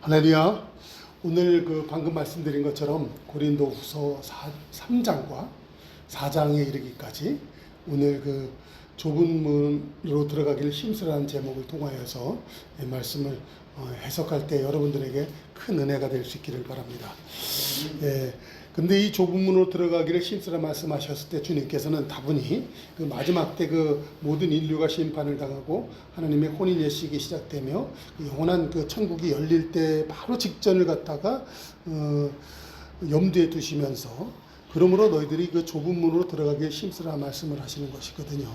할렐루야. 오늘 방금 말씀드린 것처럼 고린도후서 3장과 4장에 이르기까지 오늘 좁은 문으로 들어가기를 힘쓰라는 제목을 통하여서 말씀을 해석할 때 여러분들에게 큰 은혜가 될 수 있기를 바랍니다. 근데 이 좁은 문으로 들어가기를 힘쓰라 말씀하셨을 때 주님께서는 다분히 마지막 때 모든 인류가 심판을 당하고 하나님의 혼인 예식이 시작되며 영원한 천국이 열릴 때 바로 직전을 갖다가 염두에 두시면서 그러므로 너희들이 좁은 문으로 들어가기에 힘쓰라 말씀을 하시는 것이거든요.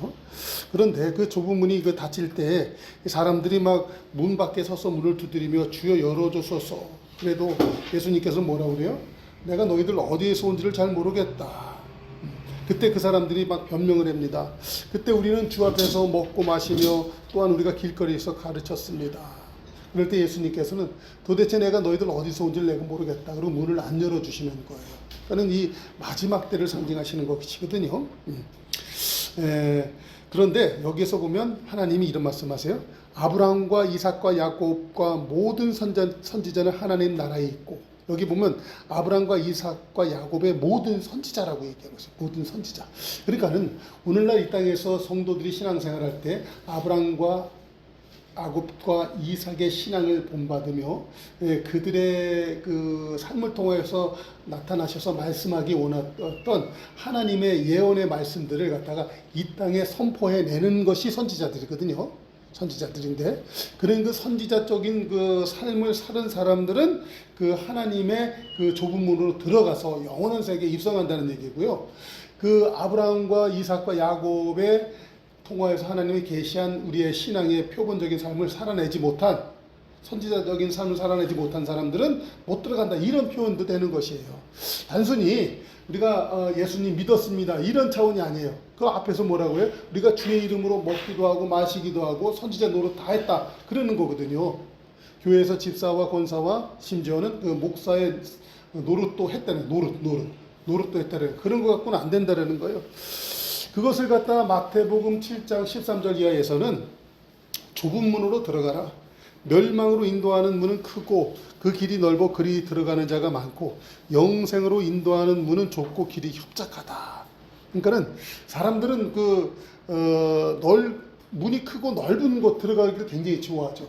그런데 좁은 문이 닫힐 때 사람들이 막 문 밖에 서서 문을 두드리며 주여 열어줘소서. 그래도 예수님께서는 뭐라고 그래요? 내가 너희들 어디에서 온지를 잘 모르겠다. 그때 그 사람들이 막 변명을 합니다. 그때 우리는 주 앞에서 먹고 마시며 또한 우리가 길거리에서 가르쳤습니다. 그럴 때 예수님께서는 도대체 내가 너희들 어디서 온지를 내가 모르겠다. 그리고 문을 안 열어주시는 거예요. 그러니까 이 마지막 때를 상징하시는 것이거든요. 그런데 여기에서 보면 하나님이 이런 말씀하세요. 아브라함과 이삭과 야곱과 모든 선지자는 하나님 나라에 있고, 여기 보면 아브라함과 이삭과 야곱의 모든 선지자라고 얘기하고 있어요. 모든 선지자. 그러니까는 오늘날 이 땅에서 성도들이 신앙생활할 때 아브라함과 야곱과 이삭의 신앙을 본받으며 그들의 삶을 통해서 나타나셔서 말씀하기 원했던 하나님의 예언의 말씀들을 갖다가 이 땅에 선포해내는 것이 선지자들이거든요. 선지자들인데, 그런 선지자적인 삶을 사는 사람들은 하나님의 좁은 문으로 들어가서 영원한 세계에 입성한다는 얘기고요. 아브라함과 이삭과 야곱의 통화에서 하나님이 계시한 우리의 신앙의 표본적인 삶을 살아내지 못한, 선지자적인 삶을 살아내지 못한 사람들은 못 들어간다, 이런 표현도 되는 것이에요. 단순히 우리가 예수님 믿었습니다, 이런 차원이 아니에요. 그 앞에서 뭐라고 해요? 우리가 주의 이름으로 먹기도 하고 마시기도 하고 선지자 노릇 다 했다, 그러는 거거든요. 교회에서 집사와 권사와 심지어는 목사의 노릇도 했다는, 노릇도 했다는, 그런 거 갖고는 안 된다는 거예요. 그것을 갖다 마태복음 7장 13절 이하에서는 좁은 문으로 들어가라. 멸망으로 인도하는 문은 크고 그 길이 넓어 그리 들어가는 자가 많고 영생으로 인도하는 문은 좁고 길이 협착하다. 그러니까는 사람들은 문이 크고 넓은 곳 들어가기를 굉장히 좋아하죠.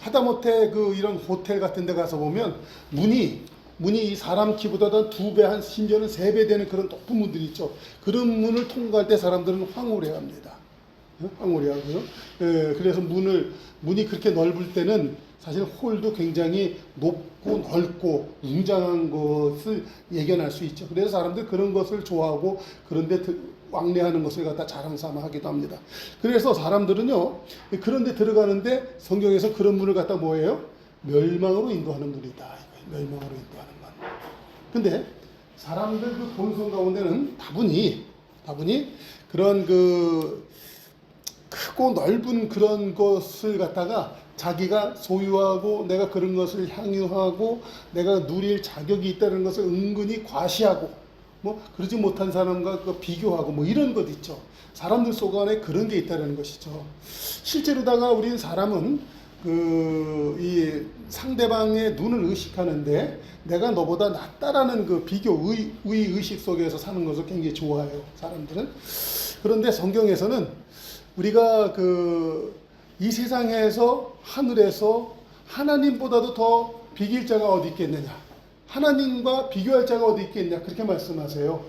하다못해 이런 호텔 같은 데 가서 보면 문이 사람 키보다 2배, 심지어는 3배 되는 그런 높은 문들이 있죠. 그런 문을 통과할 때 사람들은 황홀해 합니다. 황홀해 하고요. 그래서 문이 그렇게 넓을 때는 사실 홀도 굉장히 높고 넓고 웅장한 것을 예견할 수 있죠. 그래서 사람들 그런 것을 좋아하고 그런데 왕래하는 것을 갖다 자랑 삼아 하기도 합니다. 그래서 사람들은요, 그런데 들어가는데 성경에서 그런 문을 갖다 뭐예요? 멸망으로 인도하는 문이다. 멸망으로 인도하는 문. 근데 사람들 본성 가운데는 다분히 그런 크고 넓은 그런 것을 갖다가 자기가 소유하고 내가 그런 것을 향유하고 내가 누릴 자격이 있다는 것을 은근히 과시하고 그러지 못한 사람과 비교하고 이런 것 있죠. 사람들 속 안에 그런 게 있다는 것이죠. 실제로다가 우리는 사람은 이 상대방의 눈을 의식하는데 내가 너보다 낫다라는 비교 의식 속에서 사는 것을 굉장히 좋아해요, 사람들은. 그런데 성경에서는 우리가 이 세상에서 하늘에서 하나님보다도 더 비길 자가 어디 있겠느냐, 하나님과 비교할 자가 어디 있겠냐, 그렇게 말씀하세요.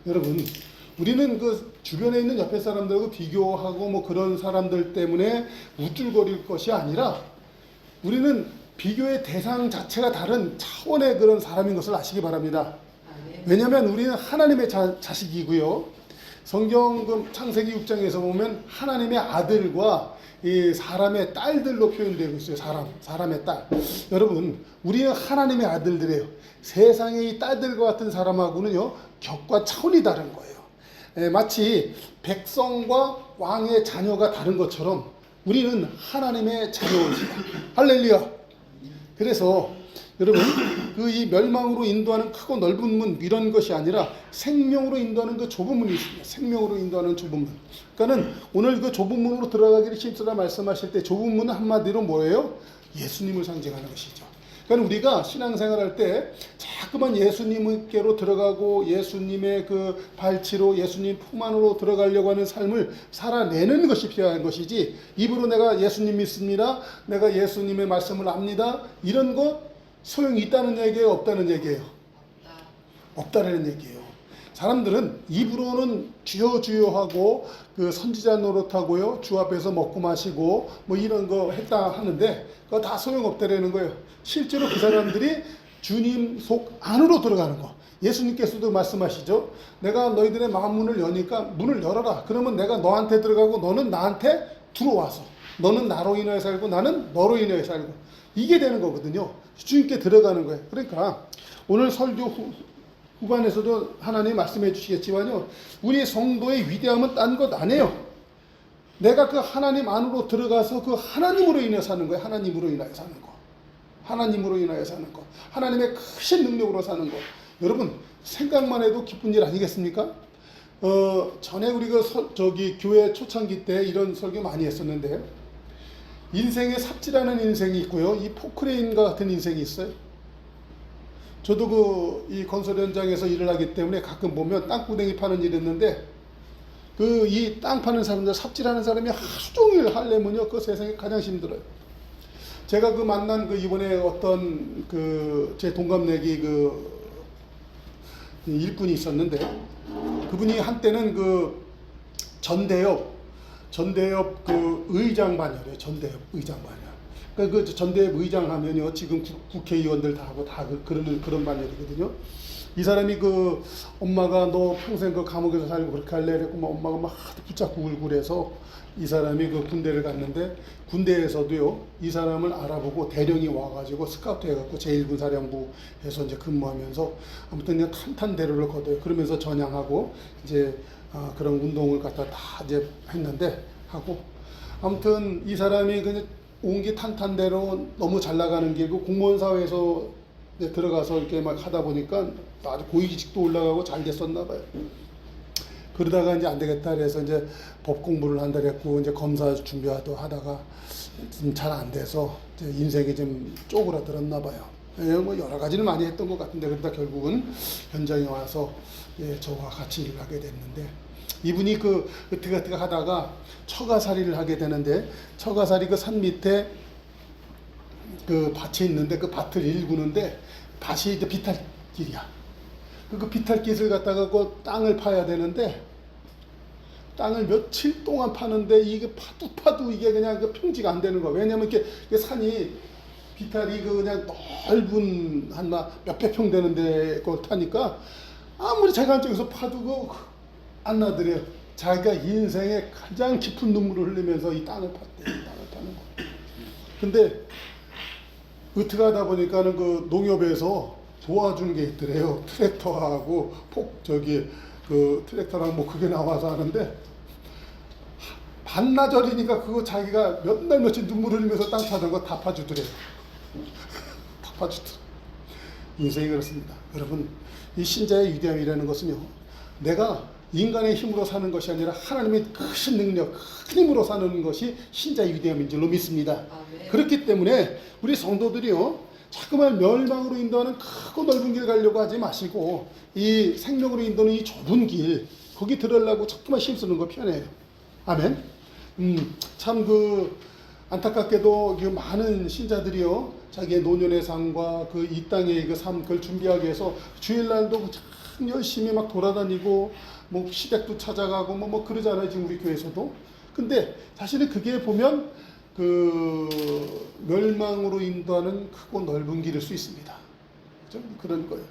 여러분, 우리는 주변에 있는 옆에 사람들하고 비교하고 그런 사람들 때문에 우쭐거릴 것이 아니라 우리는 비교의 대상 자체가 다른 차원의 그런 사람인 것을 아시기 바랍니다. 왜냐하면 우리는 하나님의 자식이고요. 성경 창세기 6장에서 보면 하나님의 아들과 이 사람의 딸들로 표현되고 있어요. 사람의 딸. 여러분, 우리는 하나님의 아들들이에요. 세상의 이 딸들과 같은 사람하고는요, 격과 차원이 다른 거예요. 마치 백성과 왕의 자녀가 다른 것처럼 우리는 하나님의 자녀이시다. 할렐루야. 그래서 여러분, 이 멸망으로 인도하는 크고 넓은 문, 이런 것이 아니라 생명으로 인도하는 좁은 문이 있습니다. 생명으로 인도하는 좁은 문. 그러니까는 오늘 좁은 문으로 들어가기를 힘쓰라 말씀하실 때 좁은 문은 한마디로 뭐예요? 예수님을 상징하는 것이죠. 그러니까 우리가 신앙생활할 때 자꾸만 예수님께로 들어가고 예수님의 그 발치로 예수님 품 안으로 들어가려고 하는 삶을 살아내는 것이 필요한 것이지, 입으로 내가 예수님 믿습니다, 내가 예수님의 말씀을 압니다, 이런 거 소용이 있다는 얘기예요, 없다는 얘기예요? 없다는 얘기예요. 사람들은 입으로는 주여 주여 하고 그 선지자 노릇하고요, 주 앞에서 먹고 마시고 뭐 이런 거 했다 하는데 그거 다 소용없다라는 거예요. 실제로 그 사람들이 주님 속 안으로 들어가는 거, 예수님께서도 말씀하시죠. 내가 너희들의 마음 문을 여니까 문을 열어라. 그러면 내가 너한테 들어가고 너는 나한테 들어와서, 너는 나로 인하여 살고 나는 너로 인하여 살고, 이게 되는 거거든요. 주님께 들어가는 거예요. 그러니까 오늘 설교 후반에서도 하나님 말씀해 주시겠지만요, 우리 성도의 위대함은 딴 것 아니에요. 내가 그 하나님 안으로 들어가서 그 하나님으로 인해 사는 거예요. 하나님으로 인하여 사는 거, 하나님으로 인하여 사는 거, 하나님의 크신 능력으로 사는 거. 여러분 생각만 해도 기쁜 일 아니겠습니까? 전에 우리가 교회 초창기 때 이런 설교 많이 했었는데, 인생에 삽질하는 인생이 있고요, 이 포크레인과 같은 인생이 있어요. 저도 이 건설 현장에서 일을 하기 때문에 가끔 보면 땅구덩이 파는 일이 있는데, 이 땅 파는 사람들, 삽질하는 사람이 하루 종일 하려면요, 그 세상에 가장 힘들어요. 제가 만난 이번에 어떤 제 동갑내기 일꾼이 있었는데, 그분이 한때는 전대협 의장 반열이에요. 전대협 의장 반열. 그 전대협 의장 하면요, 지금 국회의원들 다 하고 다 그런 반열이거든요. 이 사람이 엄마가 너 평생 감옥에서 살고 그렇게 할래? 그랬고, 엄마가 막 붙잡고 울고 그래서 이 사람이 군대를 갔는데, 군대에서도요, 이 사람을 알아보고 대령이 와가지고 스카우트 해갖고 제1군사령부에서 이제 근무하면서 아무튼 그냥 탄탄대로를 거둬요. 그러면서 전향하고 이제 그런 운동을 갖다 다 이제 했는데 하고, 아무튼 이 사람이 그냥 온기 탄탄대로 너무 잘 나가는 길고 공무원 사회에서 이제 들어가서 이렇게 막 하다 보니까 아주 고위직도 올라가고 잘 됐었나 봐요. 그러다가 이제 안 되겠다 그래서 이제 법 공부를 한다 그랬고, 이제 검사 준비하다가 좀 잘 안 돼서 이제 인생이 좀 쪼그라들었나 봐요. 뭐 여러 가지를 많이 했던 것 같은데, 그러다 결국은 현장에 와서 저와 같이 일을 하게 됐는데, 이분이 으뜨가뜨가 하다가 처가살이를 하게 되는데, 처가살이 산 밑에 밭이 있는데 그 밭을 일구는데 밭이 이제 비탈길이야. 그 비탈길을 갖다가 땅을 파야 되는데, 땅을 며칠 동안 파는데 이게 파도 이게 그냥 평지가 안 되는 거야. 왜냐면 이게 산이 비탈이 그냥 넓은 한 몇백 평 되는데 그걸 타니까 아무리 자기가 한쪽에서 파도 안 나더래요. 자기가 인생에 가장 깊은 눈물을 흘리면서 이 땅을 팠대. 땅을 파는 거. 근데 어떻게 하다 보니까는 농협에서 도와주는 게 있더래요. 트랙터하고 트랙터랑 그게 나와서 하는데, 반나절이니까 그거 자기가 몇 날 며칠 눈물 흘리면서 땅 파는 거 다 파주더래요. 다 파주더래요. 인생이 그렇습니다. 여러분, 이 신자의 위대함이라는 것은요, 내가 인간의 힘으로 사는 것이 아니라 하나님의 크신 능력, 큰 힘으로 사는 것이 신자의 위대함인 줄로 믿습니다. 그렇기 때문에 우리 성도들이요, 자꾸만 멸망으로 인도하는 크고 넓은 길 가려고 하지 마시고, 이 생명으로 인도하는 이 좁은 길, 거기 들으려고 자꾸만 힘쓰는 거 편해요. 아멘. 참 안타깝게도 많은 신자들이요, 자기의 노년의 삶과 이 땅의 삶, 그걸 준비하기 위해서 주일날도 참 열심히 막 돌아다니고, 시댁도 찾아가고, 그러잖아요, 지금 우리 교회에서도. 근데 사실은 그게 보면 멸망으로 인도하는 크고 넓은 길일 수 있습니다. 그죠? 그런 거예요.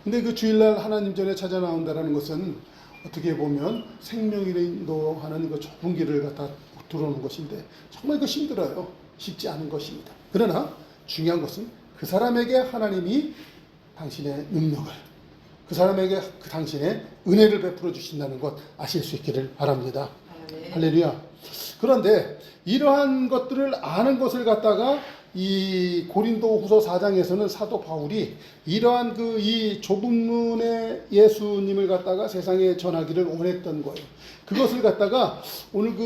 근데 주일날 하나님 전에 찾아 나온다는 것은 어떻게 보면 생명을 인도하는 좁은 길을 갖다 들어오는 것인데, 정말 힘들어요. 쉽지 않은 것입니다. 그러나 중요한 것은 그 사람에게 하나님이 당신의 능력을, 그 사람에게 당신의 은혜를 베풀어 주신다는 것 아실 수 있기를 바랍니다. 할렐루야. 그런데 이러한 것들을 아는 것을 갖다가 이 고린도후서 4장에서는 사도 바울이 이러한 이 좁은 문의 예수님을 갖다가 세상에 전하기를 원했던 거예요. 그것을 갖다가 오늘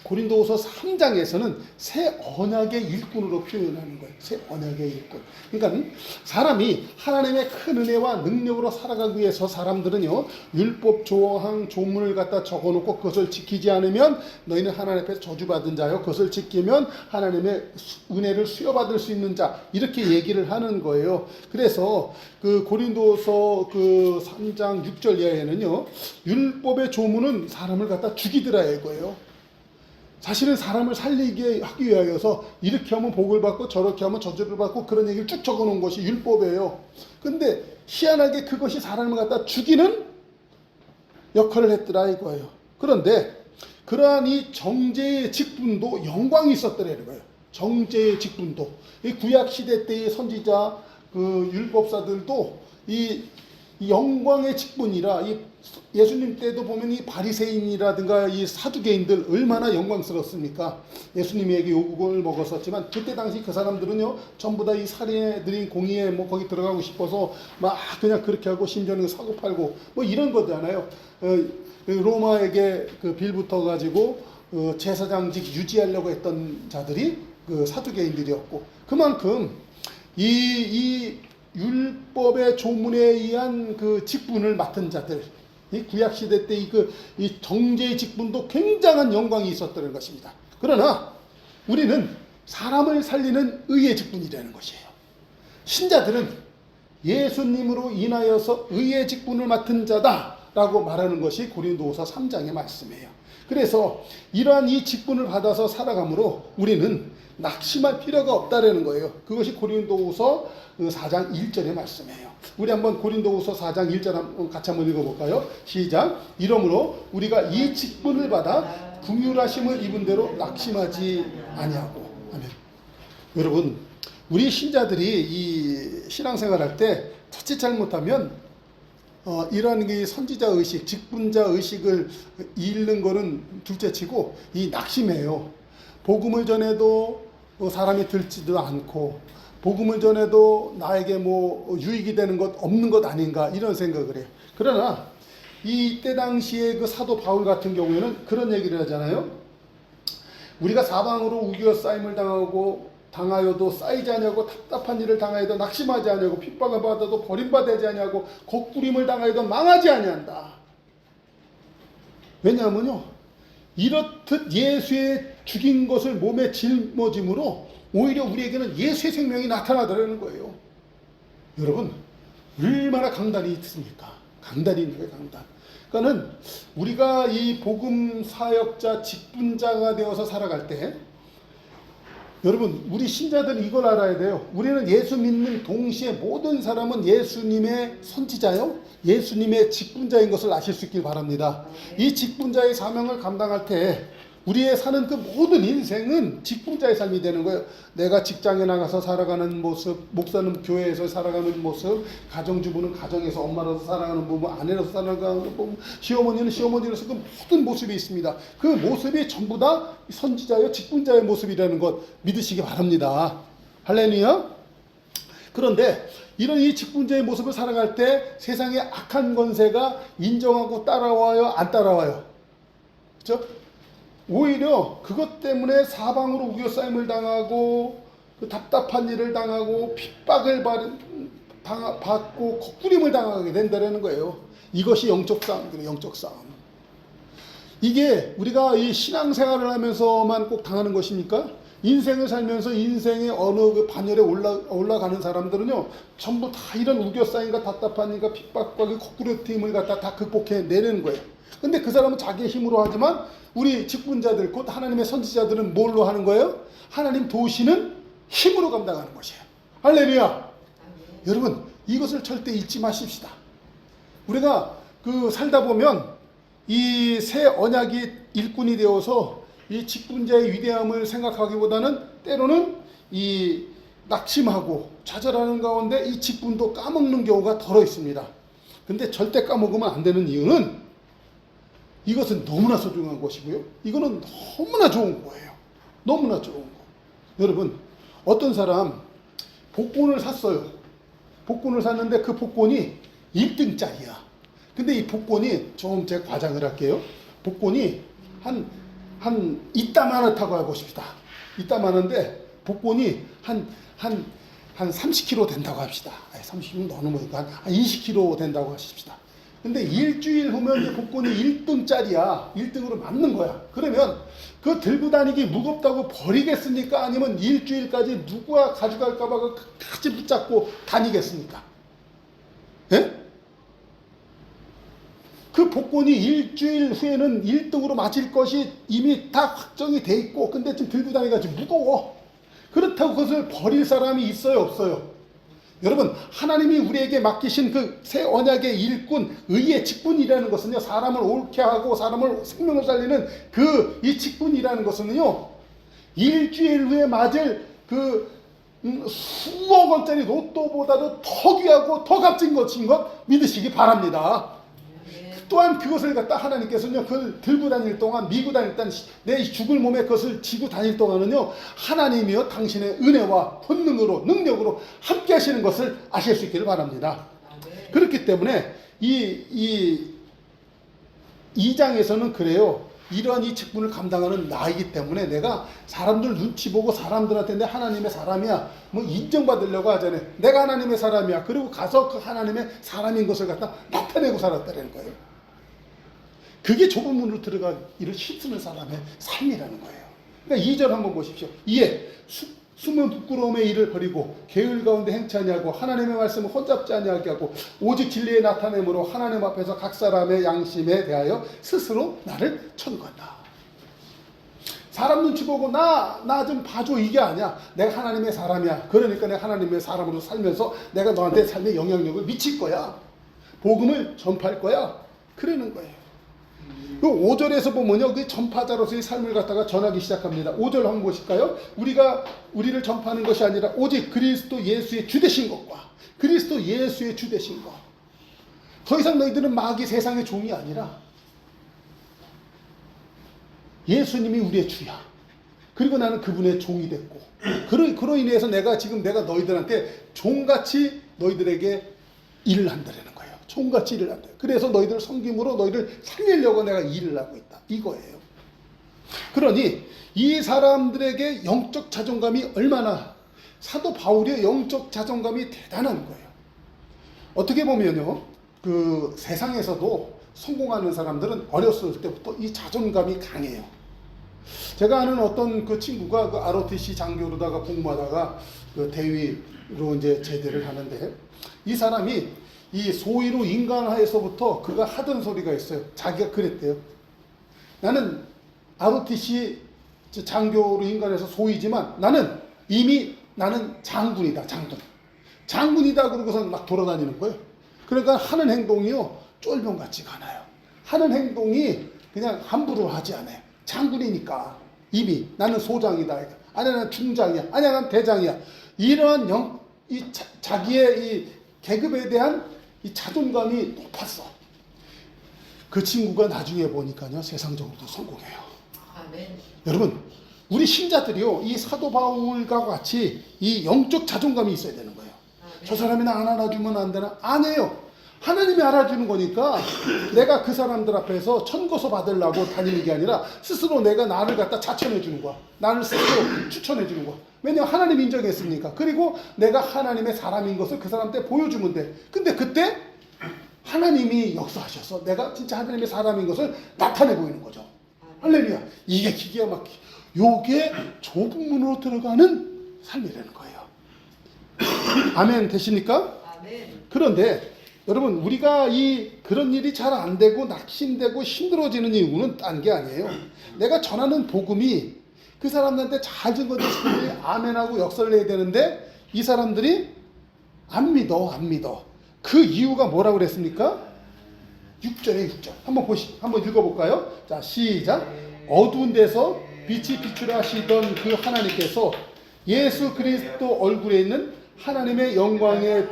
고린도후서 3장에서는 새 언약의 일꾼으로 표현하는 거예요. 새 언약의 일꾼. 그러니까 사람이 하나님의 큰 은혜와 능력으로 살아가기 위해서 사람들은요, 율법 조항 조문을 갖다 적어놓고 그것을 지키지 않으면 너희는 하나님 앞에서 저주받은 자요, 그것을 지키면 하나님의 은혜를 수여받을 수 있는 자, 이렇게 얘기를 하는 거예요. 그래서 그 고린도서 그 3장 6절 이하에는요, 율법의 조문은 사람을 갖다 죽이더라 이거예요. 사실은 사람을 살리게 하기 위하여서 이렇게 하면 복을 받고 저렇게 하면 저주를 받고 그런 얘기를 쭉 적어놓은 것이 율법이에요. 근데 희한하게 그것이 사람을 갖다 죽이는 역할을 했더라 이거예요. 그런데 그러한 이 정죄의 직분도 영광이 있었더라는 거예요. 정죄의 직분도. 이 구약 시대 때의 선지자 그 율법사들도 이 영광의 직분이라, 이 예수님 때도 보면 이 바리새인이라든가 이 사두개인들 얼마나 영광스럽습니까? 예수님에게 욕을 먹었었지만 그때 당시 그 사람들은요, 전부 다 이 살인에 들인 공의에 뭐 거기 들어가고 싶어서 막 그냥 그렇게 하고 심지어는 사고 팔고 뭐 이런 거잖아요. 로마에게 그 빌붙어 가지고 제사장직 유지하려고 했던 자들이 그 사두개인들이었고, 그만큼 이 율법의 조문에 의한 그 직분을 맡은 자들, 이 구약 시대 때 이 정죄의 직분도 굉장한 영광이 있었다는 것입니다. 그러나 우리는 사람을 살리는 의의 직분이라는 것이에요. 신자들은 예수님으로 인하여서 의의 직분을 맡은 자다라고 말하는 것이 고린도후서 3장의 말씀이에요. 그래서 이러한 이 직분을 받아서 살아감으로 우리는 낙심할 필요가 없다라는 거예요. 그것이 고린도후서 4장 1절의 말씀이에요. 우리 한번 고린도후서 4장 1절 같이 한번 읽어볼까요? 시작. 이러므로 우리가 이 직분을 받아 긍휼하심을 입은 대로 낙심하지 아니하고. 아멘. 여러분, 우리 신자들이 이 신앙생활할 때 자칫 잘못하면 이러한 이 선지자 의식, 직분자 의식을 잃는 거는 둘째치고 이 낙심해요. 복음을 전해도 사람이 듣지도 않고, 복음을 전해도 나에게 뭐 유익이 되는 것 없는 것 아닌가, 이런 생각을 해요. 그러나 이때 당시에 그 사도 바울 같은 경우에는 그런 얘기를 하잖아요. 우리가 사방으로 우겨 쌓임을 당하여도 쌓이지 아니하고, 답답한 일을 당하여도 낙심하지 아니하고, 핍박을 받아도 버림받지 아니하고, 곡부림을 당하여도 망하지 아니한다. 왜냐하면요, 이렇듯 예수의 죽인 것을 몸에 짊어짐으로 오히려 우리에게는 예수의 생명이 나타나더라는 거예요. 여러분, 얼마나 강단이 있습니까? 강단이 있는 거예요, 강단. 그러니까는 우리가 이 복음 사역자, 직분자가 되어서 살아갈 때, 여러분, 우리 신자들은 이걸 알아야 돼요. 우리는 예수 믿는 동시에 모든 사람은 예수님의 선지자요, 예수님의 직분자인 것을 아실 수 있길 바랍니다. 이 직분자의 사명을 감당할 때 우리의 사는 그 모든 인생은 직분자의 삶이 되는 거예요. 내가 직장에 나가서 살아가는 모습, 목사는 교회에서 살아가는 모습, 가정주부는 가정에서 엄마로서 살아가는 부분, 아내로서 살아가는 부분, 시어머니는 시어머니로서 그 모든 모습이 있습니다. 그 모습이 전부 다 선지자요, 직분자의 모습이라는 것 믿으시기 바랍니다. 할렐루야. 그런데 이런 이 직분자의 모습을 살아갈 때 세상의 악한 권세가 인정하고 따라와요, 안 따라와요? 그렇죠? 오히려 그것 때문에 사방으로 우겨싸임을 당하고, 그 답답한 일을 당하고, 핍박을 받고 곡부림을 당하게 된다는 거예요. 이것이 영적 싸움이에요. 영적 싸움. 이게 우리가 이 신앙생활을 하면서만 꼭 당하는 것입니까? 인생을 살면서 인생의 어느 그 반열에 올라가는 사람들은요, 전부 다 이런 우겨싸임과 답답한 일과 핍박과 그 곡부림을 갖다 다 극복해내는 거예요. 근데 그 사람은 자기의 힘으로 하지만 우리 직분자들, 곧 하나님의 선지자들은 뭘로 하는 거예요? 하나님 도우시는 힘으로 감당하는 것이에요. 할렐루야. 여러분, 이것을 절대 잊지 마십시다. 우리가 그 살다 보면 이 새 언약이 일꾼이 되어서 이 직분자의 위대함을 생각하기보다는 때로는 이 낙심하고 좌절하는 가운데 이 직분도 까먹는 경우가 덜어 있습니다. 근데 절대 까먹으면 안 되는 이유는 이것은 너무나 소중한 것이고요. 이거는 너무나 좋은 거예요. 너무나 좋은 거. 여러분, 어떤 사람 복권을 샀어요. 복권을 샀는데 그 복권이 1등짜리야. 근데 이 복권이, 좀 제가 과장을 할게요. 복권이 한 한 이따만하다고 해보십시다. 이따만한데 복권이 한 30kg 된다고 합시다. 30kg 너무 뭐니까 한 20kg 된다고 하십시다. 근데 일주일 후면 복권이 1등짜리야. 1등으로 맞는 거야. 그러면 그 들고 다니기 무겁다고 버리겠습니까? 아니면 일주일까지 누가 가져갈까봐 끝까지 붙잡고 다니겠습니까? 예? 그 복권이 일주일 후에는 1등으로 맞을 것이 이미 다 확정이 돼 있고, 근데 지금 들고 다니기가 무거워. 그렇다고 그것을 버릴 사람이 있어요, 없어요? 여러분, 하나님이 우리에게 맡기신 그 새 언약의 일꾼, 의의 직분이라는 것은요, 사람을 옳게 하고 사람을 생명을 살리는 그 이 직분이라는 것은요, 일주일 후에 맞을 그 수억 원짜리 로또보다도 더 귀하고 더 값진 것인 것 믿으시기 바랍니다. 또한 그것을 갖다 하나님께서는요, 그걸 들고 다닐 동안, 미고 다닐 동안, 내 죽을 몸에 그것을 지고 다닐 동안은요, 하나님이요 당신의 은혜와 본능으로, 능력으로 함께 하시는 것을 아실 수 있기를 바랍니다. 그렇기 때문에 이 2장에서는 그래요. 이러한 이 직분을 감당하는 나이기 때문에 내가 사람들 눈치 보고 사람들한테 내 하나님의 사람이야 뭐 인정받으려고 하잖아요. 내가 하나님의 사람이야. 그리고 가서 그 하나님의 사람인 것을 갖다 나타내고 살았다는 거예요. 그게 좁은 문으로 들어가기를 힘쓰는 사람의 삶이라는 거예요. 그러니까 2절 한번 보십시오. 이에 숨은 부끄러움의 일을 버리고 게을 가운데 행치 아니하고 하나님의 말씀을 혼잡지 아니하게 하고 오직 진리의 나타냄으로 하나님 앞에서 각 사람의 양심에 대하여 스스로 나를 천거한다. 사람 눈치 보고 나 좀 봐줘 이게 아니야. 내가 하나님의 사람이야. 그러니까 내가 하나님의 사람으로 살면서 내가 너한테 삶의 영향력을 미칠 거야. 복음을 전파할 거야. 그러는 거예요. 그 5절에서 보면요, 그 전파자로서의 삶을 갖다가 전하기 시작합니다. 5절 한번 보실까요? 우리를 전파하는 것이 아니라 오직 그리스도 예수의 주되신 것과 그리스도 예수의 주되신 것. 더 이상 너희들은 마귀 세상의 종이 아니라 예수님이 우리의 주야. 그리고 나는 그분의 종이 됐고, 그로 인해서 내가 너희들한테 종같이 너희들에게 일을 한다라는 거예요. 종같이 일을 한다. 그래서 너희들을 섬김으로 너희를 살리려고 내가 일을 하고 있다. 이거예요. 그러니 이 사람들에게 영적 자존감이 얼마나, 사도 바울의 영적 자존감이 대단한 거예요. 어떻게 보면요, 그 세상에서도 성공하는 사람들은 어렸을 때부터 이 자존감이 강해요. 제가 아는 어떤 그 친구가 그 ROTC 장교로다가 복무하다가 그 대위로 이제 제대를 하는데, 이 사람이 이 소위로 인간하에서부터 그가 하던 소리가 있어요. 자기가 그랬대요. 나는 ROTC 장교로 인간해서 소위지만 나는 장군이다. 장군이다 그러고서 막 돌아다니는 거예요. 그러니까 하는 행동이요, 쫄병같지가 않아요. 하는 행동이 그냥 함부로 하지 않아요. 장군이니까 이미 나는 소장이다. 아니야 난 중장이야. 아니야 난 대장이야. 이런 자기의 이 계급에 대한 이 자존감이 높았어. 그 친구가 나중에 보니까요, 세상적으로도 성공해요. 아멘. 여러분, 우리 신자들이요, 이 사도 바울과 같이 이 영적 자존감이 있어야 되는 거예요. 아멘. 저 사람이 나 안 알아주면 안 되나? 아니에요. 하나님이 알아주는 거니까 내가 그 사람들 앞에서 천거서 받으려고 다니는 게 아니라 스스로 내가 나를 갖다 자천해 주는 거야. 나를 스스로 추천해 주는 거야. 왜냐하면 하나님이 인정했으니까. 그리고 내가 하나님의 사람인 것을 그 사람한테 보여주면 돼. 근데 그때 하나님이 역사하셔서 내가 진짜 하나님의 사람인 것을 나타내 보이는 거죠. 할렐루야. 이게 기가 막히게, 요게 좁은 문으로 들어가는 삶이라는 거예요. 아멘 되십니까? 아멘. 그런데 여러분, 우리가 그런 일이 잘 안 되고 낙심되고 힘들어지는 이유는 딴 게 아니에요. 내가 전하는 복음이 그 사람들한테 잘 증거됐을 때 아멘하고 역설을 내야 되는데 이 사람들이 안 믿어. 그 이유가 뭐라고 그랬습니까? 6절에 6절. 한번 읽어볼까요? 자, 시작. 어두운 데서 빛이 비추라 하시던 그 하나님께서 예수 그리스도 얼굴에 있는 하나님의 영광을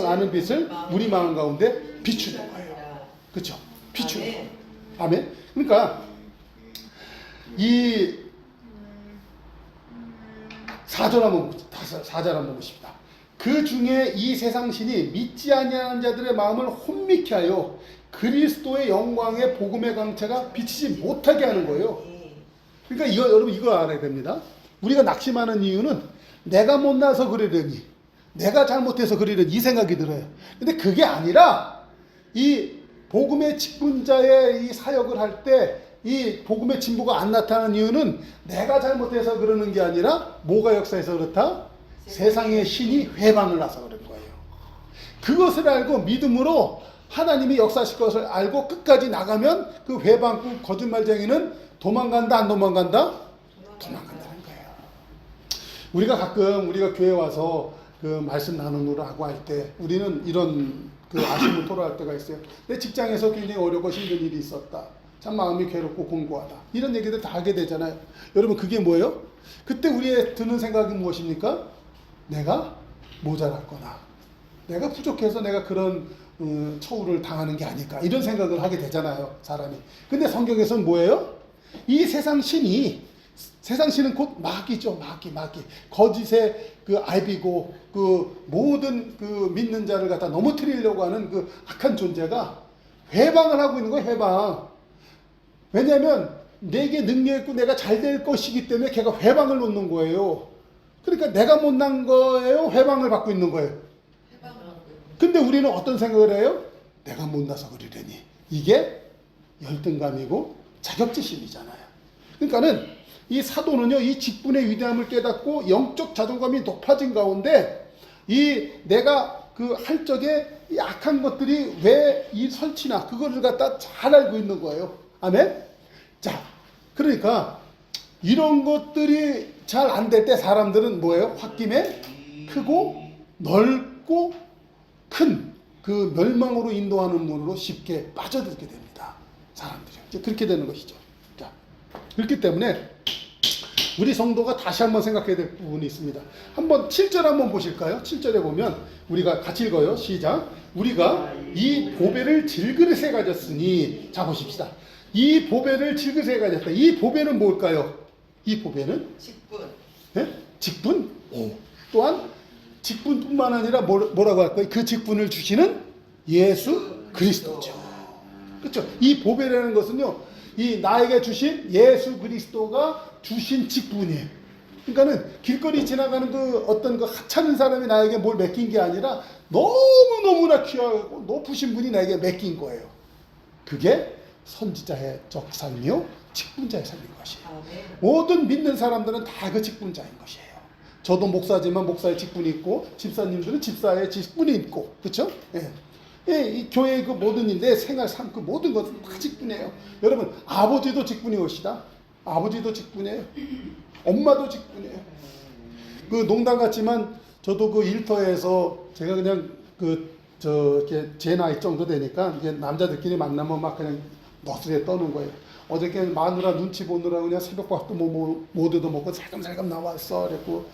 아는 빛을 우리 마음 가운데 비추는 거예요. 그렇죠? 비추는 거예요. 아멘. 그러니까 이 4절 한번 보십시다. 그 중에 이 세상 신이 믿지 아니하는 자들의 마음을 혼미케 하여 그리스도의 영광의 복음의 강체가 비치지 못하게 하는 거예요. 그러니까 여러분 이거 알아야 됩니다. 우리가 낙심하는 이유는 내가 못나서 그러려니, 내가 잘못해서 그러려니 이 생각이 들어요. 근데 그게 아니라 이 복음의 직분자의 이 사역을 할 때 이 복음의 진보가 안 나타나는 이유는 내가 잘못해서 그러는 게 아니라 뭐가 역사해서 그렇다? 세상의 신이 회방을 나서 그런 거예요. 그것을 알고 믿음으로 하나님이 역사하실 것을 알고 끝까지 나가면 그 회방, 그 거짓말쟁이는 도망간다, 안 도망간다? 도망간다는 거예요. 우리가 가끔 우리가 교회 와서 그 말씀 나눔으로 하고 할 때 우리는 이런 그 아쉬움을 토로할 때가 있어요. 내 직장에서 굉장히 어렵고 힘든 일이 있었다. 참 마음이 괴롭고 공고하다. 이런 얘기들 다 하게 되잖아요. 여러분 그게 뭐예요? 그때 우리의 드는 생각이 무엇입니까? 내가 모자랐거나 내가 부족해서 내가 그런 처우를 당하는 게 아닐까 이런 생각을 하게 되잖아요. 사람이. 근데 성경에서는 뭐예요? 이 세상 신은 곧 마귀죠. 마귀. 거짓의 그 알비고 그 모든 그 믿는 자를 갖다 넘어뜨리려고 하는 그 악한 존재가 회방을 하고 있는 거예요. 회방. 왜냐하면 내게 능력 있고 내가 잘 될 것이기 때문에 걔가 회방을 놓는 거예요. 그러니까 내가 못난 거예요? 회방을 받고 있는 거예요? 근데 우리는 어떤 생각을 해요? 내가 못나서 그러려니. 이게 열등감이고 자격지심이잖아요. 그러니까는 이 사도는요, 이 직분의 위대함을 깨닫고 영적 자존감이 높아진 가운데 이 내가 그 할 적에 이 악한 것들이 왜 이 설치나 그거를 갖다 잘 알고 있는 거예요. 아멘? 자, 그러니까 이런 것들이 잘 안 될 때 사람들은 뭐예요? 홧김에 크고 넓고 큰 그 멸망으로 인도하는 문으로 쉽게 빠져들게 됩니다. 사람들이. 이제 그렇게 되는 것이죠. 자, 그렇기 때문에 우리 성도가 다시 한번 생각해야 될 부분이 있습니다. 한번 7절 한번 보실까요? 7절에 보면 우리가 같이 읽어요. 시작. 우리가 이 보배를 질그릇에 가졌으니, 자 보십시다. 이 보배를 질그릇에 가졌다. 이 보배는 뭘까요? 이 보배는 직분. 네? 직분? 오. 또한 직분뿐만 아니라 뭐라고 할까요? 그 직분을 주시는 예수 그리스도죠. 그렇죠? 이 보배라는 것은요, 이 나에게 주신 예수 그리스도가 주신 직분이에요. 그러니까는 길거리 지나가는 그 어떤 그 하찮은 사람이 나에게 뭘 맡긴 게 아니라 너무너무나 귀하고 높으신 분이 나에게 맡긴 거예요. 그게 선지자의 적 삶이요, 직분자의 삶인 것이에요. 모든 믿는 사람들은 다 그 직분자인 것이에요. 저도 목사지만 목사의 직분이 있고, 집사님들은 집사의 직분이 있고, 그렇죠? 예. 예, 이 교회의 그 모든 일, 내 생활, 삶, 그 모든 것은 다 직분이에요. 여러분, 아버지도 직분이 오시다. 아버지도 직분이에요. 엄마도 직분이에요. 그 농담 같지만 저도 그 일터에서 제가 그냥 이렇게 제 나이 정도 되니까 이게 남자들끼리 만나면 막 그냥 너스레 떠는 거예요. 어저께 마누라 눈치 보느라 그냥 새벽밥도 못 얻어먹고 살금살금 나왔어. 그랬고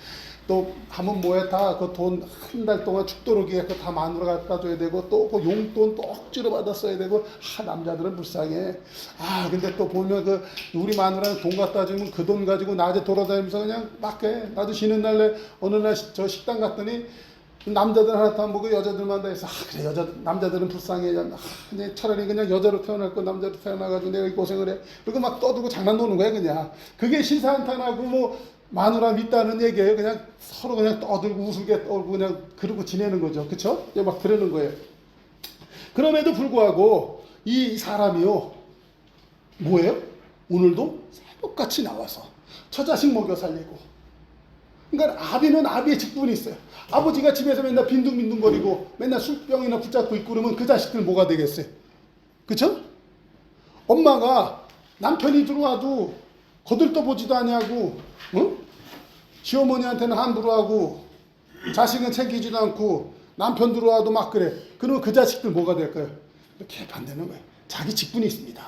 또 하면 뭐해, 다 그 돈 한 달 동안 죽도록이게 다 마누라 갖다 줘야 되고, 또 그 용돈 또 억지로 받았어야 되고, 남자들은 불쌍해. 근데 또 보면 그 우리 마누라는 돈 갖다 주면 그 돈 가지고 낮에 돌아다니면서 그냥 막 해. 나도 쉬는 날에 어느 날 저 식당 갔더니 남자들 하나 다 먹고 여자들만 다 해서, 그래, 남자들은 불쌍해. 근데 차라리 그냥 여자로 태어날 거 남자로 태어나가지고 내가 이 고생을 해. 그리고 막 떠들고 장난 노는 거야, 그냥. 그게 신사한탄하고 뭐 마누라 믿다는 얘기예요. 그냥 서로 그냥 떠들고 우스개 떨고 그냥 그러고 지내는 거죠. 그쵸? 막 그러는 거예요. 그럼에도 불구하고 이 사람이요, 뭐예요? 오늘도 새벽같이 나와서 처자식 먹여 살리고. 그러니까 아비는 아비의 직분이 있어요. 아버지가 집에서 맨날 빈둥빈둥거리고 맨날 술병이나 붙잡고 있고 그러면 그 자식들 뭐가 되겠어요? 그쵸? 엄마가 남편이 들어와도 거들떠보지도 아니하고, 응? 시어머니한테는 함부로 하고 자식은 챙기지도 않고 남편 들어와도 막 그래. 그러면 그 자식들 뭐가 될까요? 이렇게 반대는 거예요. 자기 직분이 있습니다.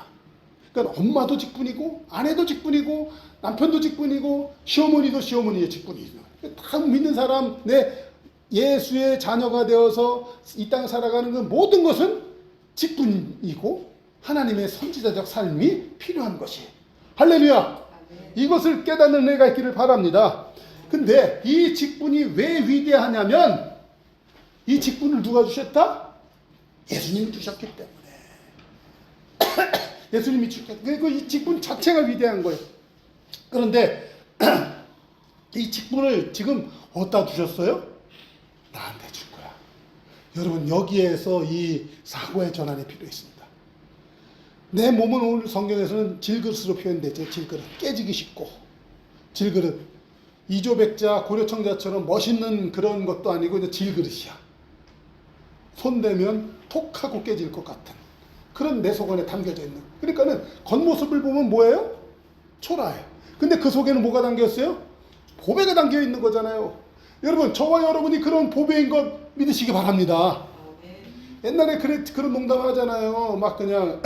그러니까 엄마도 직분이고 아내도 직분이고 남편도 직분이고 시어머니도 시어머니의 직분이 있어요. 다 믿는 사람, 내 예수의 자녀가 되어서 이 땅 살아가는 그 모든 것은 직분이고 하나님의 선지자적 삶이 필요한 것이에요. 할렐루야! 이것을 깨닫는 은혜가 있기를 바랍니다. 근데 이 직분이 왜 위대하냐면 이 직분을 누가 주셨다? 예수님이 주셨기 때문에. 예수님이 주셨기 때문에 이 직분 자체가 위대한 거예요. 그런데 이 직분을 지금 어디다 두셨어요? 나한테 준 거야. 여러분, 여기에서 이 사고의 전환이 필요했습니다. 내 몸은 오늘 성경에서는 질그릇으로 표현되죠. 질그릇. 깨지기 쉽고. 질그릇. 이조백자, 고려청자처럼 멋있는 그런 것도 아니고 이제 질그릇이야. 손대면 톡 하고 깨질 것 같은 그런 내 속 안에 담겨져 있는. 그러니까는 겉모습을 보면 뭐예요? 초라해. 근데 그 속에는 뭐가 담겼어요? 보배가 담겨 있는 거잖아요. 여러분, 저와 여러분이 그런 보배인 것 믿으시기 바랍니다. 옛날에 그런 농담 하잖아요. 막 그냥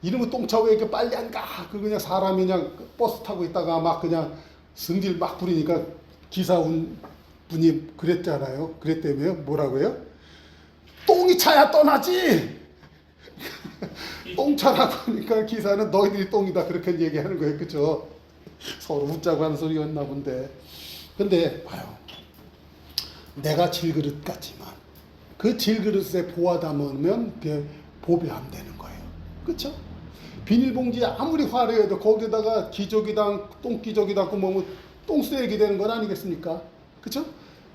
이름은 똥차 왜 이렇게 빨리 안 가? 그 그냥 사람이 그냥 버스 타고 있다가 막 그냥 승질 막 부리니까 기사 분이 그랬잖아요. 그랬다며요. 뭐라고요? 똥이 차야 떠나지. 똥차라고 하니까 기사는 너희들이 똥이다 그렇게 얘기하는 거예요. 그죠? 서로 웃자고 하는 소리였나 본데. 근데 봐요. 내가 질그릇 같지만 그 질그릇에 보아 담으면 그게 보배함 되는 거예요. 그렇죠? 비닐봉지에 아무리 화려해도 거기다가 기저귀당 똥기저귀 담고 먹으면 똥쓰레기 되는 건 아니겠습니까? 그렇죠?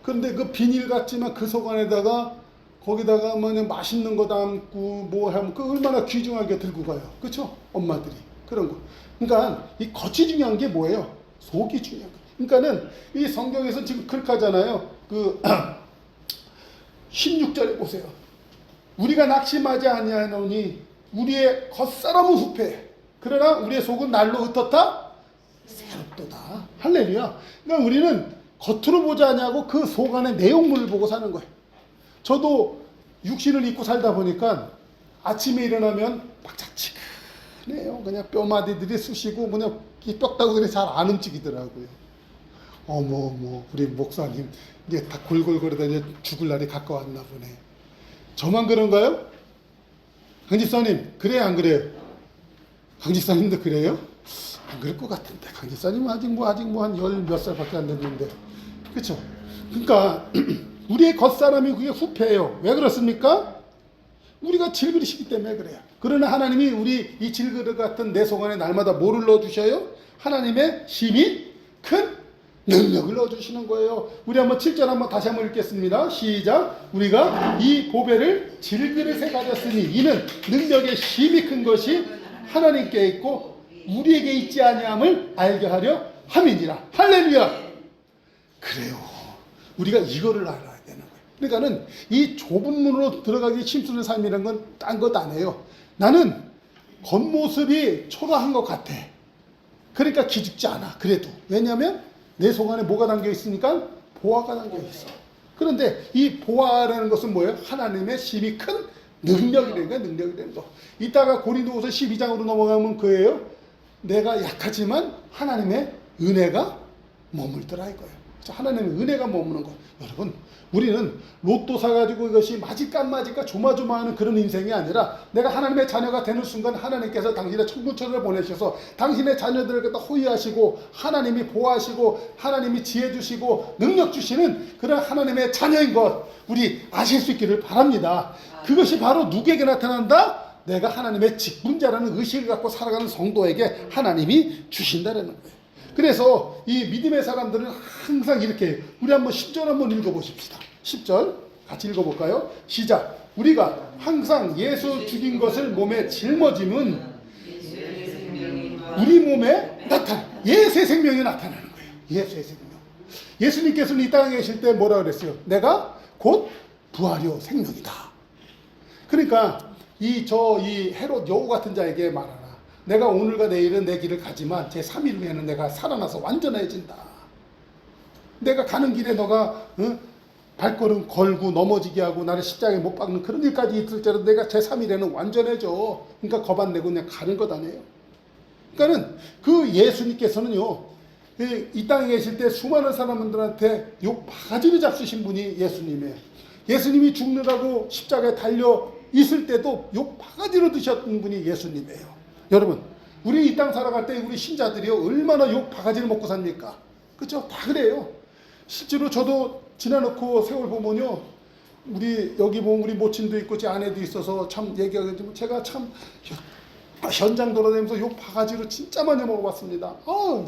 그런데 그 비닐 같지만 그 속 안에다가 거기다가 뭐냐 맛있는 거 담고 뭐 하면 그 얼마나 귀중하게 들고 가요. 그렇죠? 엄마들이 그런 거. 그러니까 이 겉이 중요한 게 뭐예요? 속이 중요한 거. 그러니까는 이 성경에서 지금 그렇게 하잖아요. 그 16절에 보세요. 우리가 낙심하지 아니하노니 우리의 겉사람은 후패 그러나 우리의 속은 날로 어떻다? 새롭도다. 할렐루야. 그러니까 우리는 겉으로 보지 아니하고 그 속 안의 내용물을 보고 사는 거예요. 저도 육신을 입고 살다 보니까 아침에 일어나면 박자치근해요. 그냥 뼈마디들이 쑤시고 그냥 뼈다구들이 잘 안 움직이더라고요. 어머 우리 목사님 이제 다 골골거리다 이제 죽을 날이 가까웠나 보네. 저만 그런가요? 강 집사님 그래요 안 그래요? 강 집사님도 그래요? 안 그럴 것 같은데. 강 집사님은 아직 한 열 몇 살밖에 안 됐는데. 그렇죠? 그러니까 우리의 겉사람이 그게 후패예요. 왜 그렇습니까? 우리가 질그릇이기 때문에 그래요. 그러나 하나님이 우리 이 질그릇 같은 내 속 안에 날마다 뭐를 넣어주셔요? 하나님의 힘이 큰 능력을 넣어주시는 거예요. 우리 한번 7절 한번 다시 한번 읽겠습니다. 시작. 우리가 이 보배를 질그릇에 가졌으니 이는 능력의 힘이 큰 것이 하나님께 있고 우리에게 있지 아니함을 알게 하려 함이니라. 할렐루야. 그래요. 우리가 이거를 알아야 되는 거예요. 그러니까는 이 좁은 문으로 들어가기 힘쓰는 삶이라는 건 딴 것 아니에요. 나는 겉모습이 초라한 것 같아. 그러니까 기죽지 않아. 그래도. 왜냐하면 내 속 안에 뭐가 담겨 있으니까 보화가 담겨 있어. 그런데 이 보화라는 것은 뭐예요? 하나님의 힘이 큰 능력이라는 거야. 능력이라는 거. 이따가 고린도후서 12장으로 넘어가면 그예요. 내가 약하지만 하나님의 은혜가 머물더라 이거예요. 하나님의 은혜가 머무는 것. 여러분, 우리는 로또 사가지고 이것이 맞을까 안 맞을까 조마조마하는 그런 인생이 아니라 내가 하나님의 자녀가 되는 순간 하나님께서 당신의 천군천을 보내셔서 당신의 자녀들을 갖다 호위하시고 하나님이 보호하시고 하나님이 지혜 주시고 능력 주시는 그런 하나님의 자녀인 것 우리 아실 수 있기를 바랍니다. 그것이 바로 누구에게 나타난다? 내가 하나님의 직분자라는 의식을 갖고 살아가는 성도에게 하나님이 주신다는 거예요. 그래서 이 믿음의 사람들은 항상 이렇게 해요. 우리 한번 10절 한번 읽어보십시다. 10절 같이 읽어볼까요? 시작. 우리가 항상 예수 죽인 것을 몸에 짊어짐은 우리 몸에 예수의 생명이 나타나는 거예요. 예수의 생명. 예수님께서는 이 땅에 계실 때 뭐라 그랬어요? 내가 곧 부활이요 생명이다. 그러니까 이 헤롯 여우 같은 자에게 말하라. 내가 오늘과 내일은 내 길을 가지만 제 3일 후에는 내가 살아나서 완전해진다. 내가 가는 길에 너가 발걸음 걸고 넘어지게 하고 나를 십자가에 못 박는 그런 일까지 있을지라도 내가 제 3일에는 완전해져. 그러니까 겁 안 내고 그냥 가는 것 아니에요. 그러니까는 그 예수님께서는요. 이 땅에 계실 때 수많은 사람들한테 욕 바가지로 잡수신 분이 예수님이에요. 예수님이 죽느라고 십자가에 달려 있을 때도 욕 바가지로 드셨던 분이 예수님이에요. 여러분, 우리 이 땅 살아갈 때 우리 신자들이요 얼마나 욕 바가지를 먹고 삽니까? 그렇죠? 다 그래요. 실제로 저도 지나놓고 세월 보면요, 우리 여기 보면 우리 모친도 있고 제 아내도 있어서 참 얘기하겠지만 제가 참 현장 돌아다니면서 요 바가지로 진짜 많이 먹어봤습니다.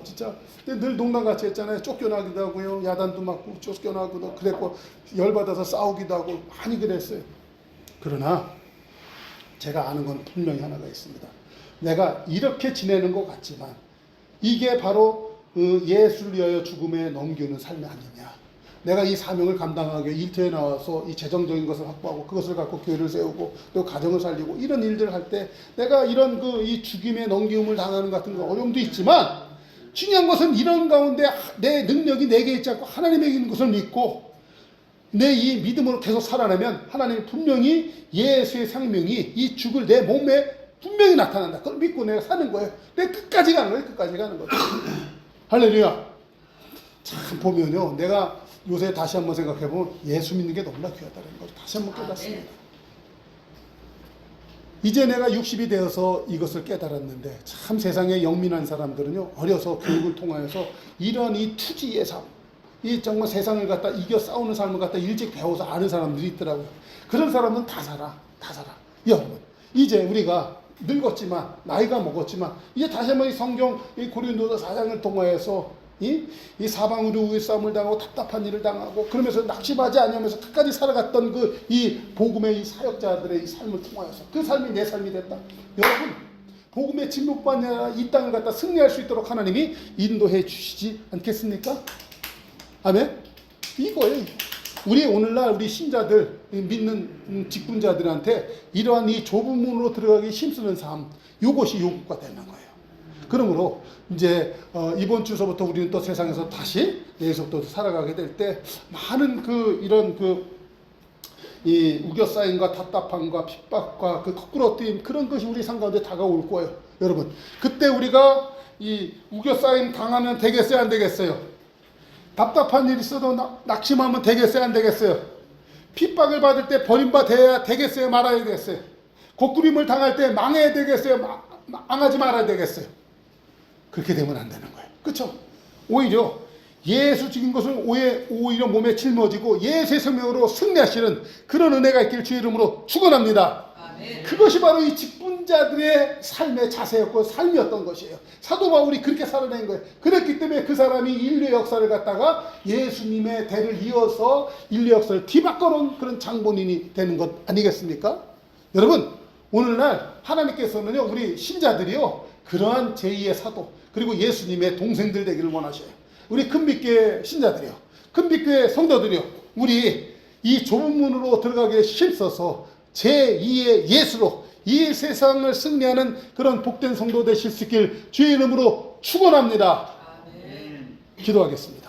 진짜 늘 농담같이 했잖아요. 쫓겨나기도 하고요, 야단도 맞고 쫓겨나고도 그랬고, 열받아서 싸우기도 하고 많이 그랬어요. 그러나 제가 아는 건 분명히 하나가 있습니다. 내가 이렇게 지내는 것 같지만 이게 바로 예수를 위하여 죽음에 넘기는 삶이 아니냐. 내가 이 사명을 감당하기 위해 일터에 나와서 이 재정적인 것을 확보하고 그것을 갖고 교회를 세우고 또 가정을 살리고 이런 일들을 할 때 내가 이런 이 죽임에 넘김을 당하는 같은 어려움도 있지만, 중요한 것은 이런 가운데 내 능력이 내게 있지 않고 하나님에게 있는 것을 믿고 내 이 믿음으로 계속 살아내면 하나님이 분명히 예수의 생명이 이 죽을 내 몸에 분명히 나타난다. 그걸 믿고 내가 사는 거예요. 내가 끝까지 가는 거예요. 끝까지 가는 거예요. 할렐루야. 참 보면요, 내가 요새 다시 한번 생각해보면 예수 믿는 게 너무나 귀하다는 걸 다시 한번 깨닫습니다. 이제 내가 60이 되어서 이것을 깨달았는데, 참 세상에 영민한 사람들은요, 어려서 교육을 통하여서 이런 이 투지의 삶, 이 정말 세상을 갖다 이겨 싸우는 삶을 갖다 일찍 배워서 아는 사람들이 있더라고요. 그런 사람은 다 살아. 여러분, 이제 우리가 늙었지만, 나이가 먹었지만, 이제 다시 한번 이 성경, 이 고린도서 4장을 통하여서 이 사방으로 우의 싸움을 당하고 답답한 일을 당하고 그러면서 낙심하지 않으면서 끝까지 살아갔던 이 복음의 이 사역자들의 이 삶을 통하여서 그 삶이 내 삶이 됐다. 여러분, 복음의 진목받냐 이 땅을 갖다 승리할 수 있도록 하나님이 인도해 주시지 않겠습니까? 아멘. 이거예요. 우리 오늘날 우리 신자들, 믿는 직분자들한테 이러한 이 좁은 문으로 들어가기 힘쓰는 삶, 이것이 요구가 되는 거예요. 그러므로 이제 이번 주서부터 우리는 또 세상에서 다시 예수부터 살아가게 될 때 많은 이런 이 우겨싸임과 답답함과 핍박과 거꾸로 뛰임, 그런 것이 우리 삶 가운데 다가올 거예요. 여러분, 그때 우리가 이 우겨싸임 당하면 되겠어요, 안 되겠어요? 답답한 일이 있어도 낙심하면 되겠어요, 안 되겠어요? 핍박을 받을 때 버림받아야 되겠어요, 말아야 되겠어요? 곡구림을 당할 때 망해야 되겠어요, 망하지 말아야 되겠어요? 그렇게 되면 안 되는 거예요. 그렇죠? 오히려 예수 죽인 것을 오히려 몸에 짊어지고 예수의 생명으로 승리하시는 그런 은혜가 있길 주의 이름으로 축원합니다. 아멘. 그것이 바로 이 직분자들의 삶의 자세였고 삶이었던 것이에요. 사도 바울이 그렇게 살아낸 거예요. 그랬기 때문에 그 사람이 인류의 역사를 갖다가 예수님의 대를 이어서 인류의 역사를 뒤바꿔놓은 그런 장본인이 되는 것 아니겠습니까? 여러분, 오늘날 하나님께서는요, 우리 신자들이요, 그러한 제2의 사도 그리고 예수님의 동생들 되기를 원하셔요. 우리 큰빛교회 신자들이요, 큰빛교회 성도들이요, 우리 이 좁은 문으로 들어가기에 힘써서 제2의 예수로 이 세상을 승리하는 그런 복된 성도 되실 수 있길 주의 이름으로 축원합니다. 기도하겠습니다.